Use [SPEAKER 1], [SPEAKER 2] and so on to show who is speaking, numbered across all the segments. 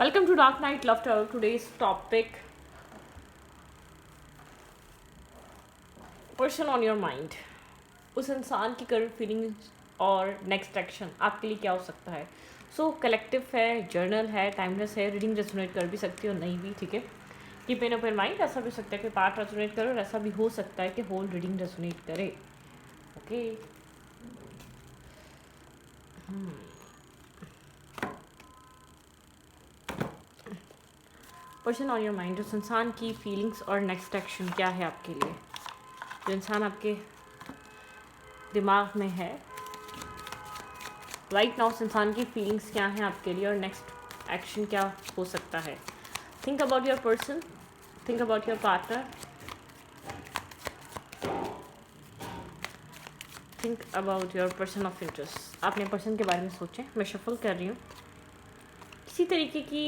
[SPEAKER 1] Welcome to Dark Night Love Tower. Today's topic, person on your mind. उस इंसान की current feelings और next action आपके लिए क्या हो सकता है. सो कलेक्टिव है, जर्नल है, टाइमलेस है, रीडिंग रेजोनेट कर भी सकती है और नहीं भी. ठीक है, कीप इन ओपन माइंड. ऐसा भी हो सकता है कि पार्ट रेजोनेट करे और ऐसा भी हो सकता है कि होल रीडिंग रेजोनेट करे. Okay. Person on your mind, उस इंसान की फीलिंग्स और नेक्स्ट एक्शन क्या है आपके लिए. जो इंसान आपके दिमाग में है राइट नाउ, उस इंसान की फीलिंग्स क्या हैं आपके लिए और नेक्स्ट एक्शन क्या हो सकता है. Think about your person, think about your partner, think about your person of interest. आपने पर्सन के बारे में सोचें. मैं शफल कर रही हूँ. किसी तरीके की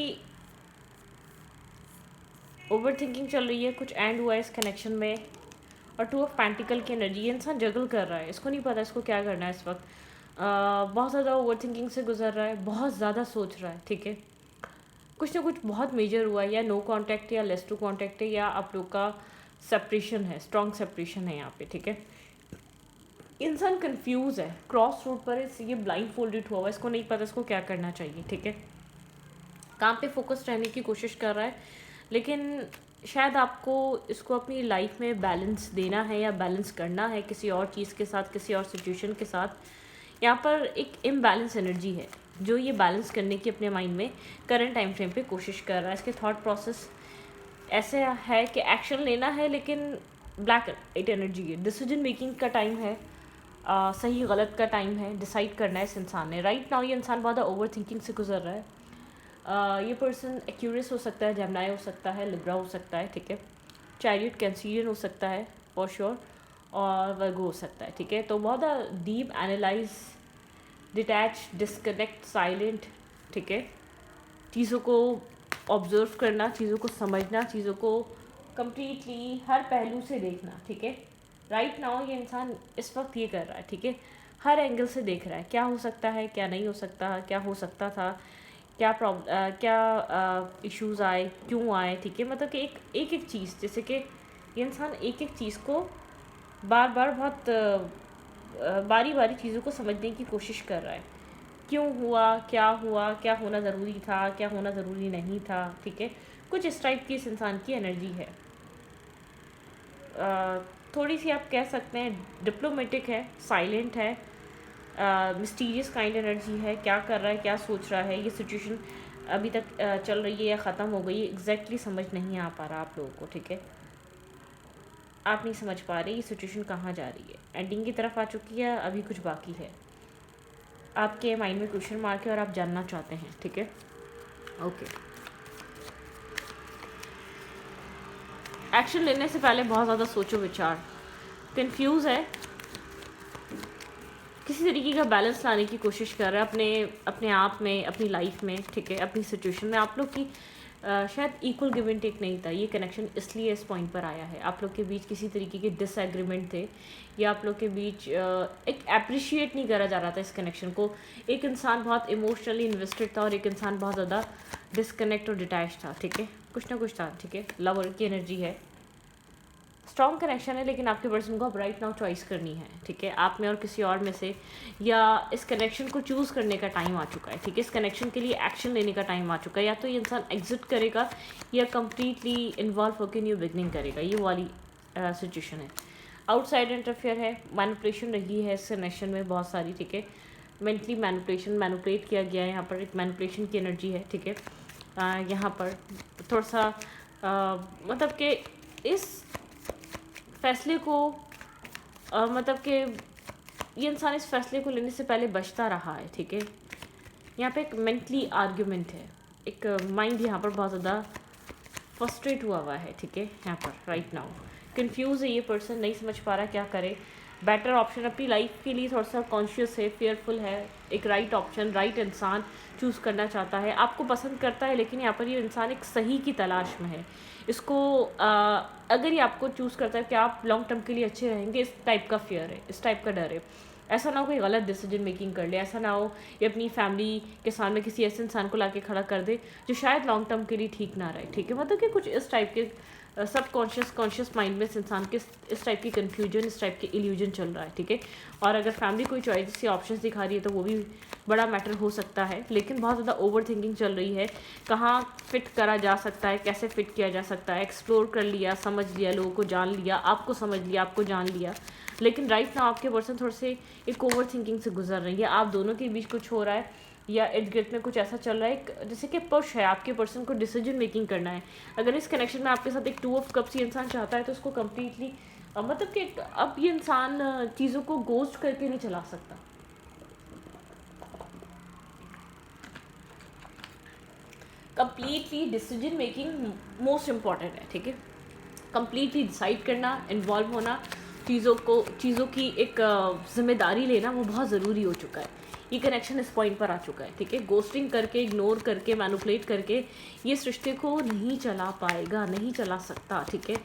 [SPEAKER 1] ओवर थिंकिंग चल रही है, कुछ एंड हुआ है इस कनेक्शन में. और टू ऑफ पेंटिकल की एनर्जी, ये इंसान जगल कर रहा है, इसको नहीं पता इसको क्या करना है इस वक्त. बहुत ज़्यादा ओवर थिंकिंग से गुजर रहा है, बहुत ज़्यादा सोच रहा है. ठीक है, कुछ ना कुछ बहुत मेजर हुआ है, या नो कांटेक्ट या लेस टू कांटेक्ट है, या आप लोग का सेपरेशन है, स्ट्रॉन्ग सेपरेशन है यहाँ पे. ठीक है, इंसान कंफ्यूज है, क्रॉस रोड पर है, ये ब्लाइंड फोल्डेड हुआ हुआ है, इसको नहीं पता इसको क्या करना चाहिए. ठीक है, काम पे फोकस रहने की कोशिश कर रहा है, लेकिन शायद आपको इसको अपनी लाइफ में बैलेंस देना है या बैलेंस करना है किसी और चीज़ के साथ, किसी और सिचुएशन के साथ. यहाँ पर एक इम्बैलेंस एनर्जी है जो ये बैलेंस करने की अपने माइंड में करंट टाइम फ्रेम पे कोशिश कर रहा है. इसके थॉट प्रोसेस ऐसे है कि एक्शन लेना है, लेकिन ब्लैक एट एनर्जी है, डिसीजन मेकिंग का टाइम है, सही गलत का टाइम है, डिसाइड करना है इस इंसान ने. राइट नाउ ये इंसान बहुत ओवर थिंकिंग से गुजर रहा है. ये पर्सन एक्यूरियस हो सकता है, जेमिनी हो सकता है, लिब्रा हो सकता है. ठीक है, चैरियट कैंसिलियन हो सकता है फॉर श्योर, और वर्गो हो सकता है. ठीक है, तो बहुत deep analyse, detach, disconnect, silent. ठीक है, चीज़ों को ऑब्जर्व करना, चीज़ों को समझना, चीज़ों को कम्प्लीटली हर पहलू से देखना. ठीक है, राइट नाउ ये इंसान इस वक्त ये कर रहा है. ठीक है, हर एंगल से देख रहा है, क्या हो सकता है, क्या नहीं हो सकता, क्या हो सकता था, क्या क्या इश्यूज आए, क्यों आए. ठीक है, मतलब कि एक एक चीज़, जैसे कि ये इंसान एक एक चीज़ को बार बार बहुत बारी बारी चीज़ों को समझने की कोशिश कर रहा है. क्यों हुआ, क्या होना ज़रूरी था, क्या होना ज़रूरी नहीं था. ठीक है, कुछ इस टाइप की इस इंसान की एनर्जी है. थोड़ी सी आप कह सकते हैं डिप्लोमेटिक है, साइलेंट है, मिस्टीरियस काइंड एनर्जी है. क्या कर रहा है, क्या सोच रहा है, ये सिचुएशन अभी तक चल रही है या ख़त्म हो गई है, एग्जैक्टली समझ नहीं आ पा रहा आप लोगों को. ठीक है, आप नहीं समझ पा रहे ये सिचुएशन कहाँ जा रही है, एंडिंग की तरफ आ चुकी है, अभी कुछ बाकी है, आपके माइंड में क्वेश्चन मार्क है और आप जानना चाहते हैं. ठीक है, ओके. एक्शन लेने से पहले बहुत ज़्यादा सोचो विचार. कंफ्यूज है, किसी तरीके का बैलेंस लाने की कोशिश कर रहा है अपने आप में, अपनी लाइफ में. ठीक है, अपनी सिचुएशन में. आप लोग की शायद इक्वल गिव एंड टेक नहीं था, ये कनेक्शन इसलिए इस पॉइंट पर आया है. आप लोग के बीच किसी तरीके के डिसएग्रीमेंट थे, या आप लोग के बीच एक अप्रिशिएट नहीं करा जा रहा था इस कनेक्शन को. एक इंसान बहुत इमोशनली इन्वेस्टेड था और एक इंसान बहुत ज़्यादा डिसकनेक्ट और डिटैच था. ठीक है, कुछ ना कुछ था. ठीक है, लवर की एनर्जी है, स्ट्रॉन्ग कनेक्शन है, लेकिन आपके पर्सन को अब राइट नाउ चॉइस करनी है. ठीक है, आप में और किसी और में से, या इस कनेक्शन को चूज़ करने का टाइम आ चुका है. ठीक है, इस कनेक्शन के लिए एक्शन लेने का टाइम आ चुका है. या तो ये इंसान एग्जिट करेगा या कम्प्लीटली इन्वॉल्व होकर न्यू बिगनिंग करेगा. ये वाली सिचुएशन है. आउटसाइड इंटरफेयर है, मैनिपुलेशन रही है इस कनेक्शन में बहुत सारी. ठीक है, मेंटली मैनिपुलेट किया गया है. यहाँ पर एक मैनिपुलेशन की एनर्जी है. ठीक है, यहाँ पर थोड़ा सा मतलब कि इस फैसले को मतलब कि ये इंसान इस फैसले को लेने से पहले बचता रहा है. ठीक है, यहाँ पे एक मेंटली आर्ग्यूमेंट है, एक माइंड यहाँ पर बहुत ज़्यादा फ्रस्ट्रेट हुआ है. ठीक है, यहाँ पर राइट नाउ कंफ्यूज है ये पर्सन, नहीं समझ पा रहा क्या करे. बेटर ऑप्शन अपनी लाइफ के लिए थोड़ा सा कॉन्शियस है, फेयरफुल है. एक राइट ऑप्शन, राइट इंसान चूज़ करना चाहता है, आपको पसंद करता है, लेकिन यहाँ पर ये इंसान एक सही की तलाश में है. इसको अगर ये आपको चूज़ करता है कि आप लॉन्ग टर्म के लिए अच्छे रहेंगे, इस टाइप का फियर है, इस टाइप का डर है. ऐसा ना हो कोई गलत डिसीजन मेकिंग कर ले, ऐसा ना हो ये अपनी फैमिली के सामने किसी ऐसे इंसान को लाके खड़ा कर दे जो शायद लॉन्ग टर्म के लिए ठीक ना रहे, ठीक है। मतलब कि कुछ इस टाइप के सब कॉन्शियस माइंड में इस इंसान के इस टाइप की कन्फ्यूजन, इस टाइप की इल्यूजन चल रहा है, ठीक है। और अगर फैमिली कोई चॉइस या ऑप्शंस दिखा रही है तो वो भी बड़ा मैटर हो सकता है, लेकिन बहुत ज़्यादा ओवर थिंकिंग चल रही है। कहाँ फिट करा जा सकता है, कैसे फिट किया जा सकता है, एक्सप्लोर कर लिया, समझ लिया, लोगों को जान लिया, आपको समझ लिया, आपको जान लिया, लेकिन राइट ना आपके पर्सन थोड़े से एक ओवर थिंकिंग से गुजर रही है। आप दोनों के बीच कुछ हो रहा है या इर्द गिर्द में कुछ ऐसा चल रहा है जैसे कि पुश है, आपके पर्सन को डिसीजन मेकिंग करना है। अगर इस कनेक्शन में आपके साथ एक 2 ऑफ कप्स ये इंसान चाहता है तो उसको कम्प्लीटली मतलब कि अब ये इंसान चीज़ों को गोस्ट करके नहीं चला सकता। Completely decision making most important है, ठीक है। कंप्लीटली डिसाइड करना, इन्वॉल्व होना, चीज़ों की एक जिम्मेदारी लेना वो बहुत ज़रूरी हो चुका है। ये कनेक्शन इस पॉइंट पर आ चुका है, ठीक है। गोस्टिंग करके, इग्नोर करके, मैनिपुलेट करके ये सृष्टि को नहीं चला पाएगा, नहीं चला सकता, ठीक है।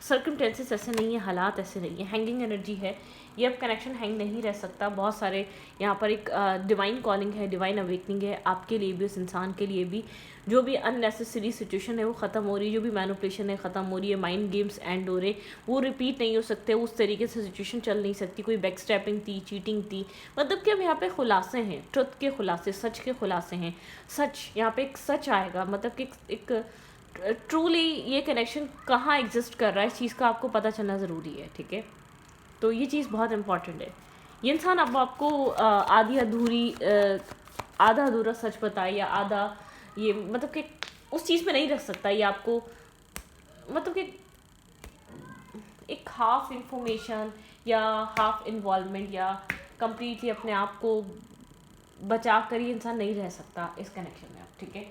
[SPEAKER 1] सर्कमटेंसेस ऐसे नहीं है, हालात ऐसे नहीं है, हैंगिंग एनर्जी है, ये अब कनेक्शन हैंग नहीं रह सकता। बहुत सारे यहाँ पर एक डिवाइन कॉलिंग है, डिवाइन अवेकनिंग है आपके लिए भी, उस इंसान के लिए भी। जो भी अननेसेसरी सिचुएशन है वो ख़त्म हो रही है, जो भी मैनिपुलेशन है ख़त्म हो रही है, माइंड गेम्स एंड हो रहे, वो रिपीट नहीं हो सकते, उस तरीके से सिचुएशन चल नहीं सकती। कोई बैक स्टैपिंग थी, चीटिंग थी, मतलब कि अब यहाँ पे खुलासे हैं, ट्रुथ के खुलासे, सच के खुलासे हैं। सच यहाँ पे एक सच आएगा, मतलब कि एक ट्रूली ये कनेक्शन कहाँ एग्जिस्ट कर रहा है, इस चीज़ का आपको पता चलना ज़रूरी है, ठीक है। तो ये चीज़ बहुत इंपॉर्टेंट है। ये इंसान अब आपको आधा अधूरा सच बताए या आधा ये मतलब कि उस चीज़ में नहीं रख सकता, ये आपको मतलब कि एक हाफ इंफॉर्मेशन या हाफ इन्वॉल्वमेंट या कम्प्लीटली अपने आप को बचा कर ये इंसान नहीं रह सकता इस कनेक्शन में अब, ठीक है।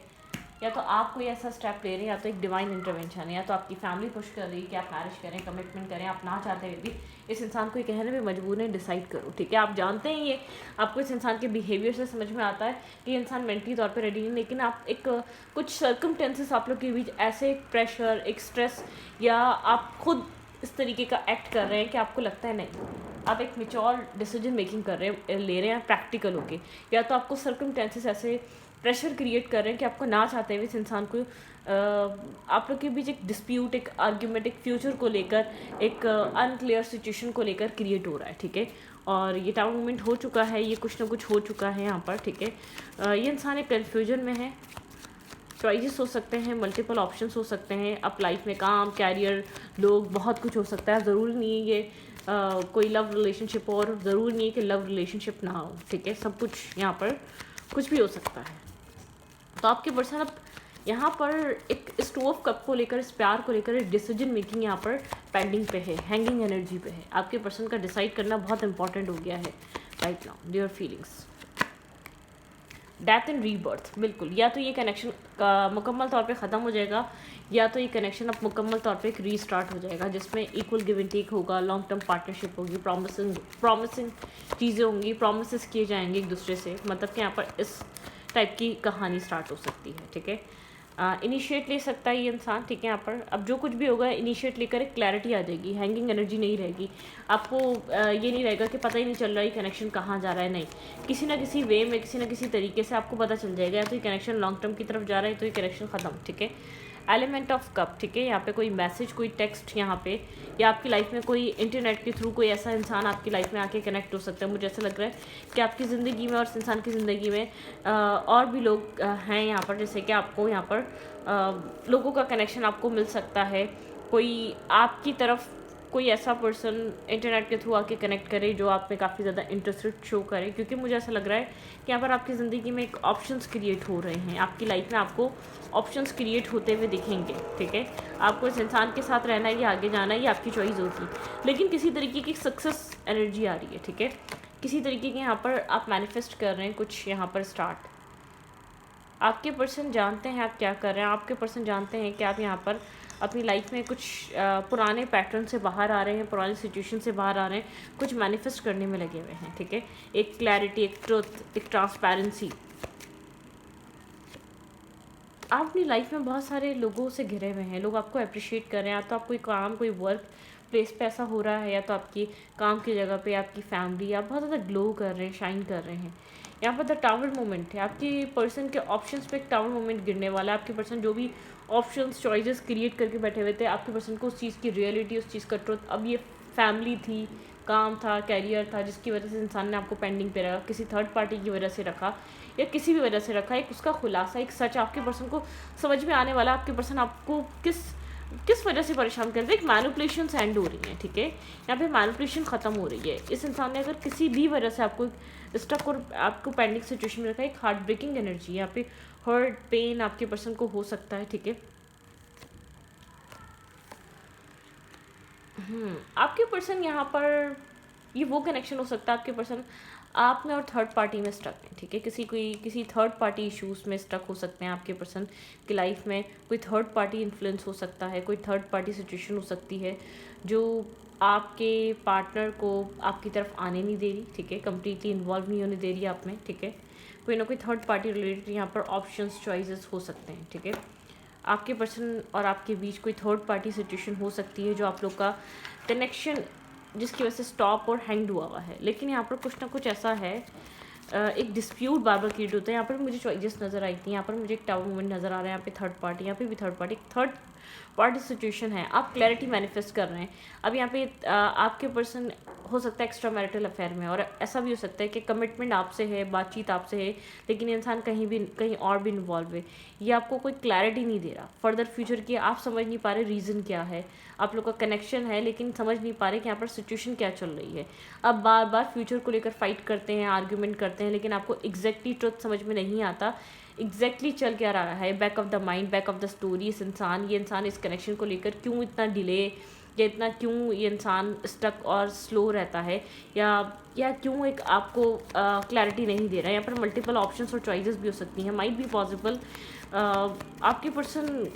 [SPEAKER 1] या तो आप कोई ऐसा स्टेप ले रहे हैं, या तो एक डिवाइन इंटरवेंशन है, या तो आपकी फैमिली पुश कर रही है कि आप मैरिज करें, कमिटमेंट करें, आप ना चाहते हुए भी इस इंसान को ये कहने में मजबूर है डिसाइड करो, ठीक है। आप जानते हैं ये आपको इस इंसान के बिहेवियर से समझ में आता है कि ये इंसान मेंटली तौर पे रेडी नहीं, लेकिन आप एक कुछ सर्कमटेंसेस आप लोग के बीच ऐसे एक प्रेशर, एक स्ट्रेस, या आप खुद इस तरीके का एक्ट कर रहे हैं कि आपको लगता है नहीं, आप एक मेच्योर डिसीजन मेकिंग कर रहे हैं, ले रहे हैं प्रैक्टिकल होके, या तो आपको सर्कमटेंसेस ऐसे प्रेशर क्रिएट कर रहे हैं कि आपको ना चाहते हुए इस इंसान को आप लोग के बीच एक डिस्प्यूट, एक आर्ग्यूमेंट, एक फ्यूचर को लेकर, एक अनक्लियर सिचुएशन को लेकर क्रिएट हो रहा है, ठीक है। और ये टाउन मूवमेंट हो चुका है, ये कुछ ना कुछ हो चुका है यहाँ पर, ठीक है। ये इंसान एक कन्फ्यूजन में है, चॉइसेस हो सकते हैं, मल्टीपल ऑप्शंस हो सकते हैं, अब लाइफ में काम, कैरियर, लोग, बहुत कुछ हो सकता है। ज़रूरी नहीं है ये कोई लव रिलेशनशिप, और ज़रूरी नहीं है कि लव रिलेशनशिप ना हो, ठीक है। सब कुछ यहाँ पर कुछ भी हो सकता है। तो आपके पर्सन अब यहाँ पर एक इस 2 ऑफ कप को लेकर, इस प्यार को लेकर एक डिसीजन मेकिंग यहाँ पर पेंडिंग पे है, हैंगिंग एनर्जी पे है। आपके पर्सन का डिसाइड करना बहुत इंपॉर्टेंट हो गया है right now, their feelings. Death and rebirth, बिल्कुल, या तो ये कनेक्शन का मुकम्मल तौर पे ख़त्म हो जाएगा, या तो ये कनेक्शन अब मुकम्मल तौर पे एक रीस्टार्ट हो जाएगा, जिसमें इक्वल गिव एंड टेक होगा, लॉन्ग टर्म पार्टनरशिप होगी, प्रॉमिसिंग चीज़ें होंगी, प्रोमिस किए जाएंगे एक दूसरे से। मतलब कि यहाँ पर इस टाइप की कहानी स्टार्ट हो सकती है, ठीक है। इनिशिएट ले सकता है ये इंसान, ठीक है। यहाँ पर अब जो कुछ भी होगा इनिशिएट लेकर एक क्लैरिटी आ जाएगी, हैंगिंग एनर्जी नहीं रहेगी। आपको ये नहीं रहेगा कि पता ही नहीं चल रहा है कनेक्शन कहाँ जा रहा है, नहीं, किसी ना किसी वे में, किसी ना किसी तरीके से आपको पता चल जाएगा, या तो ये कनेक्शन लॉन्ग टर्म की तरफ जा रहा है तो ये कनेक्शन ख़त्म, ठीक है। एलिमेंट ऑफ कप, ठीक है। यहाँ पे कोई मैसेज, कोई टेक्स्ट यहाँ पे, या आपकी लाइफ में कोई इंटरनेट के थ्रू कोई ऐसा इंसान आपकी लाइफ में आके कनेक्ट हो सकता है। मुझे ऐसा लग रहा है कि आपकी ज़िंदगी में और इस इंसान की ज़िंदगी में और भी लोग हैं यहाँ पर, जैसे कि आपको यहाँ पर लोगों का कनेक्शन आपको मिल सकता है। कोई आपकी तरफ कोई ऐसा पर्सन इंटरनेट के थ्रू आके कनेक्ट करे जो आप में काफ़ी ज़्यादा इंटरेस्टेड शो करे, क्योंकि मुझे ऐसा लग रहा है कि यहाँ पर आपकी ज़िंदगी में एक ऑप्शंस क्रिएट हो रहे हैं, आपकी लाइफ में आपको ऑप्शंस क्रिएट होते हुए दिखेंगे, ठीक है। आपको इस इंसान के साथ रहना है या आगे जाना है, ये आपकी चॉइस होगी, लेकिन किसी तरीके की सक्सेस एनर्जी आ रही है, ठीक है। किसी तरीके के यहाँ पर आप मैनिफेस्ट कर रहे हैं कुछ यहाँ पर स्टार्ट। आपके पर्सन जानते हैं आप क्या कर रहे हैं, आपके पर्सन जानते हैं कि आप यहाँ पर अपनी लाइफ में कुछ पुराने पैटर्न से बाहर आ रहे हैं, पुरानी सिचुएशन से बाहर आ रहे हैं, कुछ मैनिफेस्ट करने में लगे हुए हैं, ठीक है। एक क्लैरिटी, एक ट्रुथ, एक ट्रांसपेरेंसी। आप अपनी लाइफ में बहुत सारे लोगों से घिरे हुए हैं, लोग आपको अप्रिशिएट कर रहे हैं, या तो आप कोई काम, कोई वर्क प्लेस पे ऐसा हो रहा है, या तो आपकी काम की जगह पे, आपकी फैमिली, आप बहुत ज़्यादा ग्लो कर रहे हैं, शाइन कर रहे हैं। यहाँ पर द टावर मोमेंट है, आपकी पर्सन के ऑप्शंस पे एक टावर मोमेंट गिरने वाला है। आपके पर्सन जो भी ऑप्शंस चॉइसेस क्रिएट करके बैठे हुए थे, आपके पर्सन को उस चीज़ की रियलिटी, उस चीज़ का ट्रुथ, अब ये फैमिली थी, काम था, कैरियर था, जिसकी वजह से इंसान ने आपको पेंडिंग पे रखा, किसी थर्ड पार्टी की वजह से रखा या किसी भी वजह से रखा, एक उसका खुलासा, एक सच आपके पर्सन को समझ में आने वाला, आपके पर्सन आपको किस किस वजह से परेशान कर रहे हैं। एक मैनिपुलेशन एंड हो रही है, ठीक है, यहाँ पे मैनिपुलेशन ख़त्म हो रही है। इस इंसान ने अगर किसी भी वजह से आपको स्टक और आपको पेंडिंग सिचुएशन में रखा है, एक हार्ट ब्रेकिंग एनर्जी है यहाँ पे, हर्ट पेन आपके पर्सन को हो सकता है, ठीक है। आपके पर्सन यहाँ पर, ये वो कनेक्शन हो सकता है, आपके पर्सन आप में और थर्ड पार्टी में स्टक है, ठीक है, किसी थर्ड पार्टी इश्यूज में स्टक हो सकते हैं आपके पर्सन की लाइफ में। कोई थर्ड पार्टी इन्फ्लुएंस हो सकता है, कोई थर्ड पार्टी सिचुएशन हो सकती है जो आपके पार्टनर को आपकी तरफ आने नहीं दे रही, ठीक है, कम्प्लीटली इन्वॉल्व नहीं होने दे रही आप में, ठीक है। कोई ना कोई थर्ड पार्टी रिलेटेड यहाँ पर ऑप्शंस चॉइसेस हो सकते हैं, ठीक है। आपके पर्सन और आपके बीच कोई थर्ड पार्टी सिचुएशन हो सकती है जो आप लोग का कनेक्शन, जिसकी वजह से स्टॉप और हैंग हुआ हुआ है। लेकिन यहाँ पर कुछ ना कुछ ऐसा है, एक डिस्प्यूट बार बार क्रिएट होता है। यहाँ पर मुझे चॉइसेस नज़र आई थी, यहाँ पर मुझे एक टावर मूवमेंट नज़र आ रहा है, यहाँ पे थर्ड पार्टी, यहाँ पे भी थर्ड पार्टी सिचुएशन है। आप क्लैरिटी मैनिफेस्ट कर रहे हैं। अब यहाँ पे आपके पर्सन हो सकता है एक्स्ट्रा मैरिटल अफेयर में, और ऐसा भी हो सकता है कि कमिटमेंट आपसे है, बातचीत आपसे है, लेकिन इंसान कहीं और भी इन्वॉल्व है। ये आपको कोई क्लैरिटी नहीं दे रहा फर्दर फ्यूचर की, आप समझ नहीं पा रहे रीज़न क्या है। आप लोग का कनेक्शन है लेकिन समझ नहीं पा रहे कि यहाँ पर सिचुएशन क्या चल रही है। अब बार बार फ्यूचर को लेकर फाइट करते हैं, आर्ग्यूमेंट करते हैं, लेकिन आपको एग्जैक्टली ट्रुथ समझ में नहीं आता, एग्जैक्टली चल क्या रहा है back of the mind, back of the story. ये इंसान इस कनेक्शन को लेकर क्यों इतना डिले, या इतना क्यों ये इंसान स्टक और स्लो रहता है, या क्यों एक आपको क्लैरिटी नहीं दे रहा है। यहाँ पर मल्टीपल ऑप्शंस और चॉइसेस भी हो सकती हैं, माइट बी पॉसिबल आपके पर्सन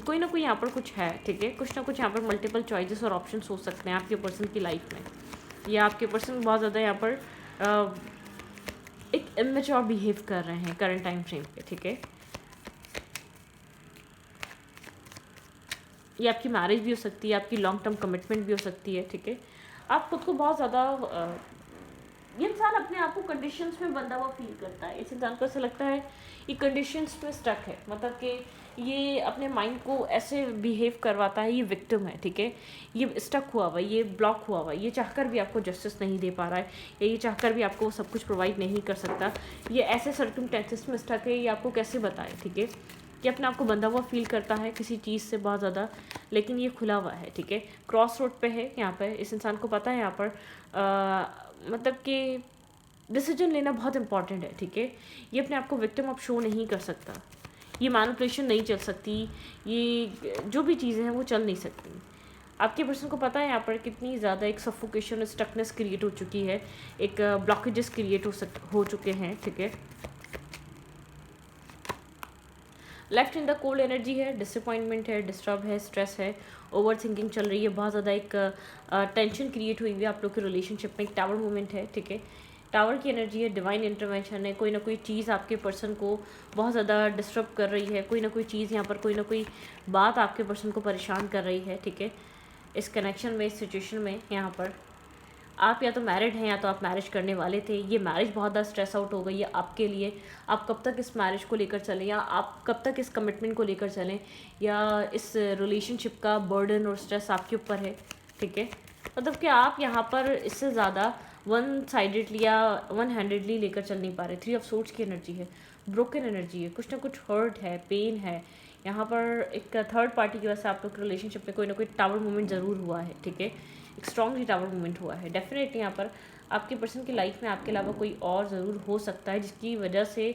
[SPEAKER 1] कोई ना कोई यहाँ पर कुछ है, ठीक है, कुछ ना कुछ यहाँ पर मल्टीपल चॉइसेस और ऑप्शंस हो सकते हैं आपके पर्सन की लाइफ में। या आपके पर्सन बहुत ज़्यादा यहाँ पर एक इमेच्योर बिहेव कर रहे हैं करंट टाइम फ्रेम पे, ठीक है। ये आपकी मैरिज भी हो सकती है, आपकी लॉन्ग टर्म कमिटमेंट भी हो सकती है, ठीक है। आप खुद को बहुत ज़्यादा ये इंसान अपने आप को कंडीशंस में बंधा हुआ फील करता है। इस इंसान को ऐसा लगता है ये कंडीशंस में स्टक है, मतलब कि ये अपने माइंड को ऐसे बिहेव करवाता है, ये विक्टिम है, ठीक है, ये स्टक हुआ हुआ, ये ब्लॉक हुआ हुआ, ये चाहकर भी आपको जस्टिस नहीं दे पा रहा है, या ये चाहकर भी आपको सब कुछ प्रोवाइड नहीं कर सकता। ये ऐसे सर्कमस्टेंसेस में स्टक है, ये आपको कैसे बताए, ठीक है, कि अपने आप को बंधा हुआ फील करता है किसी चीज़ से बहुत ज़्यादा, लेकिन ये खुला हुआ है, ठीक है, क्रॉस रोड पे है। यहाँ पर इस इंसान को पता है यहाँ पर मतलब कि डिसीजन लेना बहुत इंपॉर्टेंट है, ठीक है। ये अपने आप को विक्टिम ऑफ शो नहीं कर सकता, ये मैनिपुलेशन नहीं चल सकती, ये जो भी चीज़ें हैं वो चल नहीं सकती। आपके पर्सन को पता है यहाँ पर कितनी ज़्यादा एक सफोकेशन, स्टकनेस क्रिएट हो चुकी है, एक ब्लॉकेजेस क्रिएट हो चुके हैं, ठीक है। Left in the cold energy है, डिसअपॉइंटमेंट है, डिस्टर्ब है, स्ट्रेस है, ओवर थिंकिंग चल रही है, बहुत ज़्यादा एक टेंशन क्रिएट हुई हुई है आप लोग के रिलेशनशिप में। एक टावर मूवमेंट है, ठीक है, टावर की एनर्जी है, डिवाइन इंटरवेंशन है। कोई ना कोई चीज़ आपके पर्सन को बहुत ज़्यादा डिस्टर्ब कर रही है, कोई ना कोई चीज़ यहाँ पर, कोई ना कोई बात आपके पर्सन को परेशान कर रही है, ठीक है। इस कनेक्शन में, इस सिचुएशन में यहाँ पर आप या तो मैरिड हैं या तो आप मैरिज करने वाले थे। ये मैरिज बहुत ज़्यादा स्ट्रेस आउट हो गई है आपके लिए। आप कब तक इस मैरिज को लेकर चलें, या आप कब तक इस कमिटमेंट को लेकर चलें, या इस रिलेशनशिप का बर्डन और स्ट्रेस आपके ऊपर है, ठीक है। मतलब कि आप यहाँ पर इससे ज़्यादा वन साइडेडली या वन हैंडेडली लेकर चल नहीं पा रहे। 3 ऑफ सोर्ड्स की एनर्जी है, ब्रोकन एनर्जी है, कुछ ना कुछ हर्ट है, पेन है। यहाँ पर एक थर्ड पार्टी की वजह से आप लोग के रिलेशनशिप में कोई ना कोई टावर मूवमेंट ज़रूर हुआ है, ठीक है, एक स्ट्रॉन्गली टावर मूवमेंट हुआ है। डेफिनेटली यहाँ पर आपके पर्सन की लाइफ में आपके अलावा कोई और ज़रूर हो सकता है, जिसकी वजह से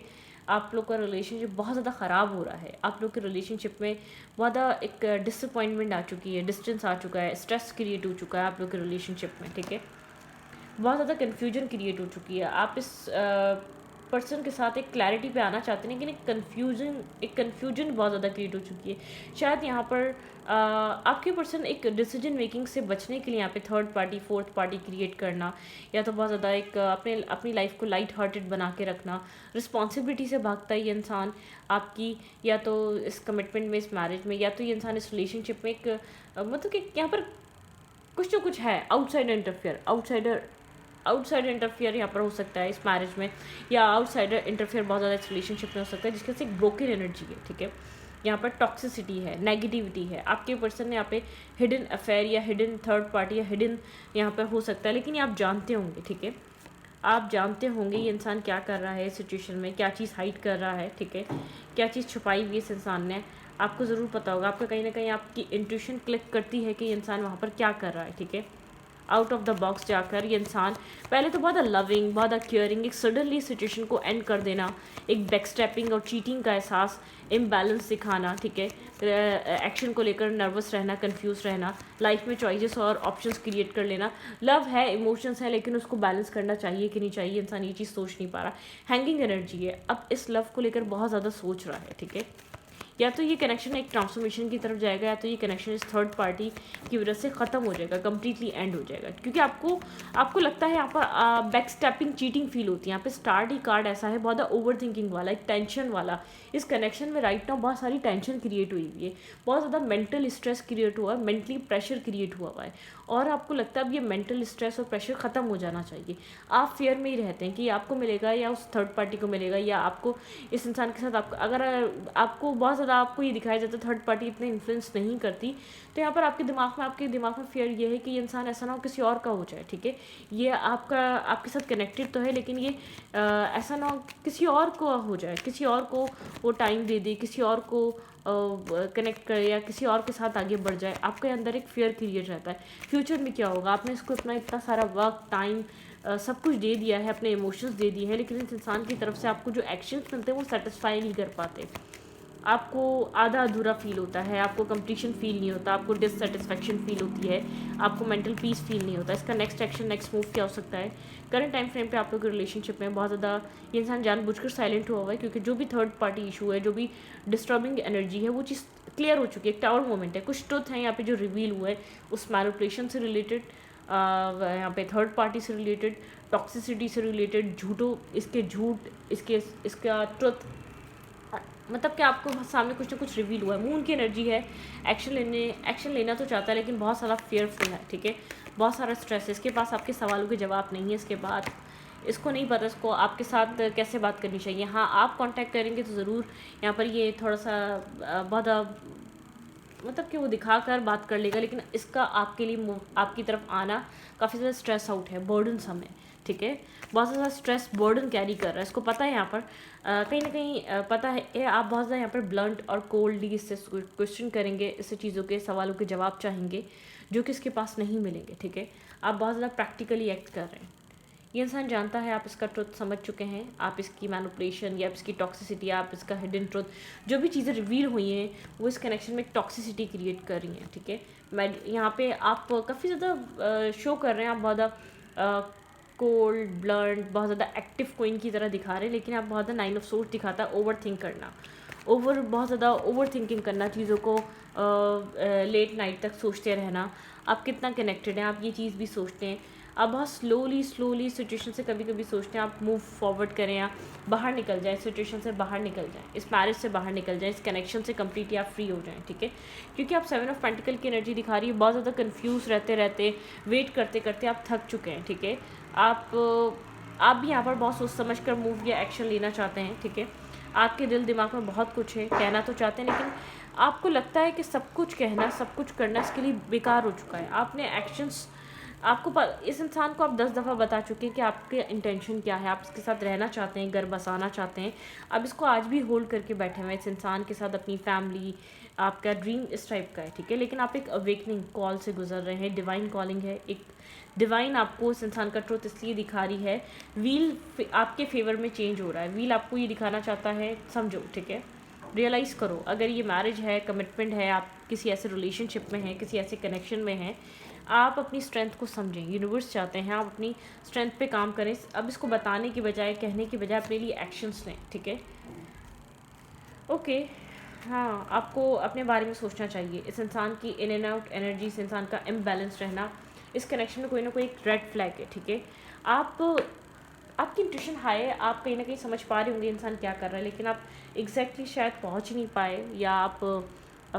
[SPEAKER 1] आप लोग का रिलेशनशिप बहुत ज़्यादा ख़राब हो रहा है। आप लोग के रिलेशनशिप में बहुत ज़्यादा एक डिसअपॉइंटमेंट आ चुकी है, डिस्टेंस आ चुका है, स्ट्रेस क्रिएट हो चुका है आप लोग के रिलेशनशिप में, ठीक है। बहुत ज़्यादा कन्फ्यूजन क्रिएट हो चुकी है। आप इस पर्सन के साथ एक क्लैरिटी पे आना चाहते हैं, लेकिन एक कन्फ्यूजन बहुत ज़्यादा क्रिएट हो चुकी है। शायद यहाँ पर आपके पर्सन एक डिसीजन मेकिंग से बचने के लिए यहाँ पे third party, fourth party create करना, या तो बहुत ज़्यादा एक अपनी लाइफ को लाइट हार्टेड बना के रखना, रिस्पॉन्सिबिलिटी से भागता है ये इंसान आपकी, या तो इस कमिटमेंट में, इस मैरिज में, या तो ये इंसान इस रिलेशनशिप में एक मतलब कि यहाँ पर कुछ तो कुछ है आउटसाइड इंटरफेयर, आउटसाइड इंटरफेयर यहाँ पर हो सकता है इस मैरिज में, या आउटसाइडर इंटरफेयर बहुत ज़्यादा इस रिलेशनशिप में हो सकता है, जिसके से एक ब्रोकन एनर्जी है, ठीक है। यहाँ पर टॉक्सिसिटी है, नेगेटिविटी है, आपके पर्सन ने यहाँ पे हिडन अफेयर या हिडन थर्ड पार्टी या हिडन यहाँ पर हो सकता है, लेकिन ये आप जानते होंगे, ठीक है। आप जानते होंगे ये इंसान क्या कर रहा है इस सिचुएशन में, क्या चीज़ हाइड कर रहा है, ठीक है, क्या चीज़ छुपाई हुई इस इंसान ने, आपको ज़रूर पता होगा। आपका कहीं ना कहीं आपकी इंट्यूशन क्लिक करती है कि ये इंसान वहाँ पर क्या कर रहा है, ठीक है। आउट ऑफ द बॉक्स जाकर ये इंसान पहले तो बहुत लविंग, बहुत केयरिंग, एक सडनली सिचुएशन को एंड कर देना, एक बैकस्टेपिंग और चीटिंग का एहसास, इम्बैलेंस दिखाना, ठीक है, एक्शन को लेकर नर्वस रहना, कंफ्यूज रहना, लाइफ में चॉइसेस और ऑप्शंस क्रिएट कर लेना। लव है, इमोशंस है, लेकिन उसको बैलेंस करना चाहिए कि नहीं चाहिए, इंसान ये चीज़ सोच नहीं पा रहा। हैंगिंग एनर्जी है, अब इस लव को लेकर बहुत ज़्यादा सोच रहा है, ठीक है। या तो ये कनेक्शन एक ट्रांसफॉर्मेशन की तरफ जाएगा, या तो ये कनेक्शन इस थर्ड पार्टी की वजह से ख़त्म हो जाएगा, कम्प्लीटली एंड हो जाएगा, क्योंकि आपको लगता है यहाँ पर बैक स्टेपिंग, चीटिंग फील होती है। यहाँ पे स्टार्ट ही कार्ड ऐसा है बहुत ओवर थिंकिंग वाला, एक टेंशन वाला। इस कनेक्शन में राइट नाउ बहुत सारी टेंशन क्रिएट हुई हुई है, बहुत ज़्यादा मेंटल स्ट्रेस क्रिएट हुआ है, मेंटली प्रेशर क्रिएट हुआ है, और आपको लगता है अब ये मेंटल स्ट्रेस और प्रेशर ख़त्म हो जाना चाहिए। आप फेयर में ही रहते हैं कि आपको मिलेगा या उस थर्ड पार्टी को मिलेगा, या आपको इस इंसान के साथ आपको अगर आपको बहुत ज़्यादा आपको ये दिखाया जाता है थर्ड पार्टी इतने इन्फ्लुएंस नहीं करती, तो यहाँ पर आपके दिमाग में फेयर ये है कि ये इंसान ऐसा ना हो किसी और का हो जाए, ठीक है। ये आपके साथ कनेक्टेड तो है, लेकिन ये ऐसा ना हो किसी और को हो जाए, किसी और को वो टाइम दे दे, किसी और को कनेक्ट करे, या किसी और के साथ आगे बढ़ जाए। आपके अंदर एक फियर क्रिएट रहता है फ्यूचर में क्या होगा। आपने इसको अपना इतना सारा वक्त, टाइम, सब कुछ दे दिया है, अपने इमोशंस दे दिए हैं, लेकिन इस इंसान की तरफ से आपको जो एक्शंस मिलते हैं वो सेटिस्फाई नहीं कर पाते। आपको आधा अधूरा फील होता है, आपको कंप्लीशन फील नहीं होता, आपको डिससेटिस्फेक्शन फील होती है, आपको मेंटल पीस फील नहीं होता। इसका नेक्स्ट एक्शन, नेक्स्ट मूव क्या हो सकता है? करंट टाइम फ्रेम पे आप लोग के रिलेशनशिप में बहुत ज़्यादा ये इंसान जानबूझकर साइलेंट हुआ हुआ है, क्योंकि जो भी थर्ड पार्टी इशू है, जो भी डिस्टर्बिंग एनर्जी है, वो चीज़ क्लियर हो चुकी है। एक टावर मोमेंट है, कुछ ट्रुथ है यहाँ पे जो रिवील हुआ है, उस मैनिपुलेशन से रिलेटेड, यहाँ पे थर्ड पार्टी से रिलेटेड, टॉक्सिसिटी से रिलेटेड, इसका ट्रुथ, मतलब कि आपको सामने कुछ ना कुछ रिवील हुआ है। मून की एनर्जी है, एक्शन लेना तो चाहता है, लेकिन बहुत सारा फेयरफुल है, ठीक है, बहुत सारा स्ट्रेस है। इसके पास आपके सवालों के जवाब नहीं है, इसके बाद इसको नहीं पता इसको आपके साथ कैसे बात करनी चाहिए। हाँ, आप कांटेक्ट करेंगे तो ज़रूर यहाँ पर ये थोड़ा सा बहुत मतलब कि वो दिखा कर बात कर लेगा, लेकिन इसका आपके लिए आपकी तरफ आना काफ़ी ज़्यादा स्ट्रेस आउट है, बर्डन सम है, ठीक है, बहुत ज़्यादा स्ट्रेस बर्डन कैरी कर रहा है। इसको पता है यहाँ पर कहीं ना कहीं पता है आप बहुत ज़्यादा यहाँ पर ब्लंट और कोल्डली इससे क्वेश्चन करेंगे, इससे चीज़ों के सवालों के जवाब चाहेंगे जो कि इसके पास नहीं मिलेंगे, ठीक है। आप बहुत ज़्यादा प्रैक्टिकली एक्ट कर रहे हैं। ये इंसान जानता है आप इसका ट्रुथ समझ चुके हैं, आप इसकी मैनिपुलेशन या इसकी टॉक्सिसिटी, आप इसका हिडन ट्रुथ, जो भी चीज़ें रिवील हुई हैं वो इस कनेक्शन में एक टॉक्सिसिटी क्रिएट कर रही हैं, ठीक है। मैं यहाँ पे आप काफ़ी ज़्यादा शो कर रहे हैं, आप बहुत ज़्यादा कोल्ड, ब्लंट, बहुत ज़्यादा एक्टिव क्वीन की तरह दिखा रहे हैं, लेकिन आप बहुत ज़्यादा 9 ऑफ सोर्स दिखाता है ओवर थिंक करना, बहुत ज़्यादा ओवर थिंकिंग करना, चीज़ों को लेट नाइट तक सोचते रहना। आप कितना कनेक्टेड हैं, आप ये चीज़ भी सोचते हैं। आप बहुत स्लोली सिचुएशन से कभी कभी सोचते हैं आप मूव फॉरवर्ड करें, या बाहर निकल जाएं, सिचुएशन से बाहर निकल जाएं, इस मैरिज से बाहर निकल जाएं, इस कनेक्शन से कम्प्लीटली आप फ्री हो जाएं, ठीक है। क्योंकि आप 7 ऑफ पेंटिकल की एनर्जी दिखा रही है, बहुत ज़्यादा कन्फ्यूज़ रहते वेट करते करते आप थक चुके हैं, ठीक है। आप भी यहाँ पर बहुत सोच समझ कर मूव या एक्शन लेना चाहते हैं, ठीक है। आपके दिल दिमाग में बहुत कुछ है, कहना तो चाहते हैं, लेकिन आपको लगता है कि सब कुछ कहना, सब कुछ करना इसके लिए बेकार हो चुका है। आपने एक्शंस इस इंसान को आप 10 दफ़ा बता चुके हैं कि आपके इंटेंशन क्या है, आप इसके साथ रहना चाहते हैं, घर बसाना चाहते हैं। अब इसको आज भी होल्ड करके बैठे हुए हैं, इस इंसान के साथ अपनी फैमिली, आपका ड्रीम इस टाइप का है, ठीक है। लेकिन आप एक अवेकनिंग कॉल से गुजर रहे हैं, डिवाइन कॉलिंग है, एक डिवाइन आपको इस इंसान का ट्रुथ इसलिए दिखा रही है, व्हील आपके फेवर में चेंज हो रहा है, व्हील आपको ये दिखाना चाहता है, समझो, ठीक है, रियलाइज़ करो। अगर ये मैरिज है, कमिटमेंट है, आप किसी ऐसे रिलेशनशिप में हैं, किसी ऐसे कनेक्शन में हैं, आप अपनी स्ट्रेंथ को समझें। यूनिवर्स चाहते हैं आप अपनी स्ट्रेंथ पे काम करें। अब इसको बताने की बजाय, कहने की बजाय अपने लिए एक्शंस लें, ठीक है। ओके, हाँ, आपको अपने बारे में सोचना चाहिए। इस इंसान की इन एंड आउट एनर्जी, इस इंसान का इम्बैलेंस रहना, इस कनेक्शन में कोई ना कोई एक रेड फ्लैग है, ठीक है। आपकी इंट्यूशन हाई है, आप कहीं ना कहीं समझ पा रहे होंगे इंसान क्या कर रहा है, लेकिन आप एग्जैक्टली शायद पहुंच ही नहीं पाए, या आप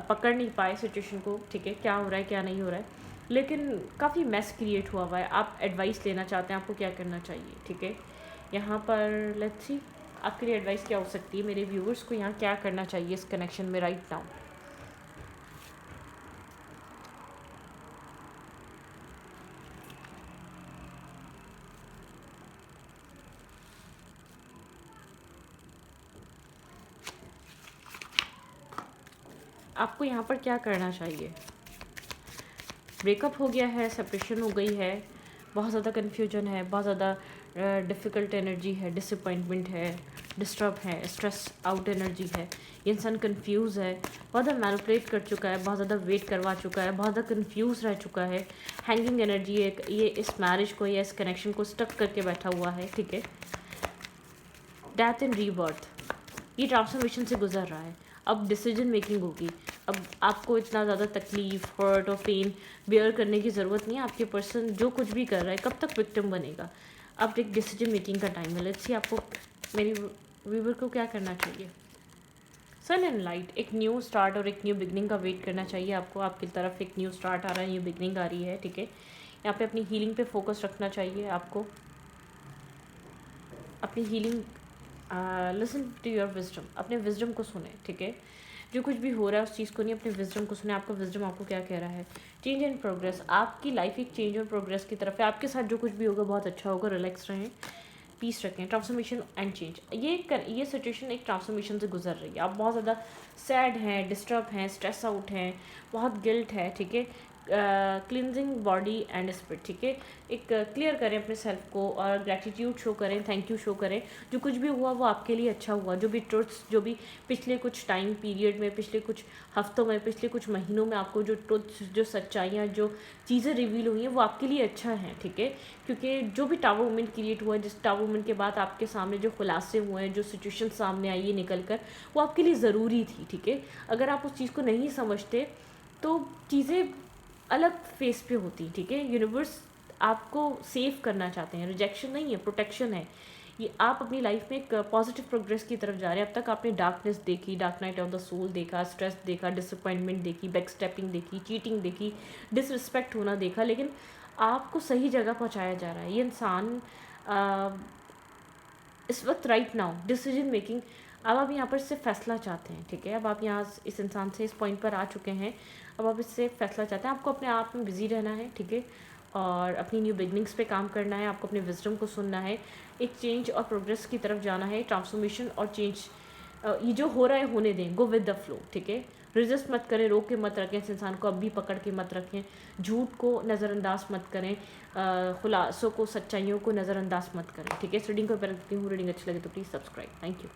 [SPEAKER 1] पकड़ नहीं पाए सिचुएशन को, ठीक है, क्या हो रहा है क्या नहीं हो रहा है। लेकिन काफ़ी मैस क्रिएट हुआ है। आप एडवाइस लेना चाहते हैं, आपको क्या करना चाहिए, ठीक है। यहाँ पर लेट्स सी आपके लिए एडवाइस क्या हो सकती है, मेरे व्यूवर्स को यहाँ क्या करना चाहिए इस कनेक्शन में राइट नाउ। आपको यहाँ पर क्या करना चाहिए। ब्रेकअप हो गया है, सेपरेशन हो गई है, बहुत ज़्यादा कन्फ्यूजन है, बहुत ज़्यादा डिफ़िकल्ट एनर्जी है, डिसअपॉइंटमेंट है, डिस्टर्ब है, स्ट्रेस आउट एनर्जी है, ये इंसान कंफ्यूज है, बहुत ज़्यादा मैनिपुलेट कर चुका है, बहुत ज़्यादा वेट करवा चुका है, बहुत ज़्यादा कंफ्यूज रह चुका है, हैंगिंग एनर्जी है, ये इस मैरिज को या इस कनेक्शन को स्टक करके बैठा हुआ है, ठीक है। डेथ एंड रीबर्थ, ये ट्रांसफॉर्मेशन से गुजर रहा है। अब डिसीजन मेकिंग होगी। अब आपको इतना ज़्यादा तकलीफ, हर्ट और पेन बेयर करने की ज़रूरत नहीं है। आपके पर्सन जो कुछ भी कर रहा है कब तक विक्टिम बनेगा। अब एक डिसीजन मेकिंग का टाइम है। लेट्स सी आपको, मेरी व्यूवर को क्या करना चाहिए। सन एंड लाइट, एक न्यू स्टार्ट और एक न्यू बिगनिंग का वेट करना चाहिए आपको। आपकी तरफ एक न्यू स्टार्ट आ रहा है, न्यू बिगनिंग आ रही है, ठीक है। यहाँ पे अपनी हीलिंग पे फोकस रखना चाहिए आपको, अपनी healing. Listen to your wisdom, अपने विजडम को सुने, ठीक है। जो कुछ भी हो रहा है उस चीज़ को नहीं, अपने विजडम को सुने। आपका विजडम आपको क्या कह रहा है। चेंज एंड प्रोग्रेस, आपकी लाइफ एक चेंज और प्रोग्रेस की तरफ है। आपके साथ जो कुछ भी होगा बहुत अच्छा होगा। रिलैक्स रहें, पीस रखें। ट्रांसफॉर्मेशन एंड चेंज, ये सिचुएशन एक ट्रांसफॉर्मेशन से गुजर रही है। आप बहुत ज़्यादा सैड हैं, डिस्टर्ब हैं, स्ट्रेस आउट हैं, बहुत गिल्ट है, ठीक है। क्लिनजिंग बॉडी एंड स्पिरिट, ठीक है। एक क्लियर करें अपने सेल्फ को और ग्रैटिट्यूड शो करें, थैंक यू शो करें। जो कुछ भी हुआ वो आपके लिए अच्छा हुआ। जो भी ट्रुथ्स, जो भी पिछले कुछ टाइम पीरियड में, पिछले कुछ हफ्तों में, पिछले कुछ महीनों में आपको जो ट्रुथ्स, जो सच्चाइयाँ, जो चीज़ें रिवील हुई हैं वो आपके लिए अच्छा है, ठीक है। क्योंकि जो भी टावर मोमेंट क्रिएट हुआ है, जिस टावर मोमेंट के बाद आपके सामने जो खुलासे हुए हैं, जो सिचुएशन सामने आई है निकल कर, वो आपके लिए ज़रूरी थी, ठीक है। अगर आप उस चीज़ को नहीं समझते तो चीज़ें अलग फेस पे होती, ठीक है। यूनिवर्स आपको सेव करना चाहते हैं, रिजेक्शन नहीं है, प्रोटेक्शन है। ये आप अपनी लाइफ में एक पॉजिटिव प्रोग्रेस की तरफ जा रहे हैं। अब तक आपने डार्कनेस देखी, dark night of the soul देखा, स्ट्रेस देखा, डिसअपॉइंटमेंट देखी, बैक स्टेपिंग देखी, चीटिंग देखी, डिसरिस्पेक्ट होना देखा, लेकिन आपको सही जगह पहुंचाया जा रहा है। ये इंसान इस वक्त राइट नाउ डिसीजन मेकिंग, अब आप यहाँ पर इससे फैसला चाहते हैं, ठीक है। अब आप यहाँ इस इंसान से इस पॉइंट पर आ चुके हैं, अब आप इससे फैसला चाहते हैं। आपको अपने आप में बिजी रहना है, ठीक है, और अपनी न्यू बिगनिंग्स पे काम करना है। आपको अपने विजडम को सुनना है, एक चेंज और प्रोग्रेस की तरफ जाना है। ट्रांसफॉर्मेशन और चेंज, ये जो हो रहा है होने दें, गो विद द फ्लो, ठीक है। रेजिस्ट मत करें, रोक के मत रखें इस इंसान को, अब भी पकड़ के मत रखें। झूठ को नज़रअंदाज मत करें, खुलासों को, सच्चाइयों को नज़रअंदाज मत करें, ठीक है। इस रीडिंग को मैं रखती हूँ। रीडिंग अच्छी लगे तो प्लीज़ सब्सक्राइब। Thank you.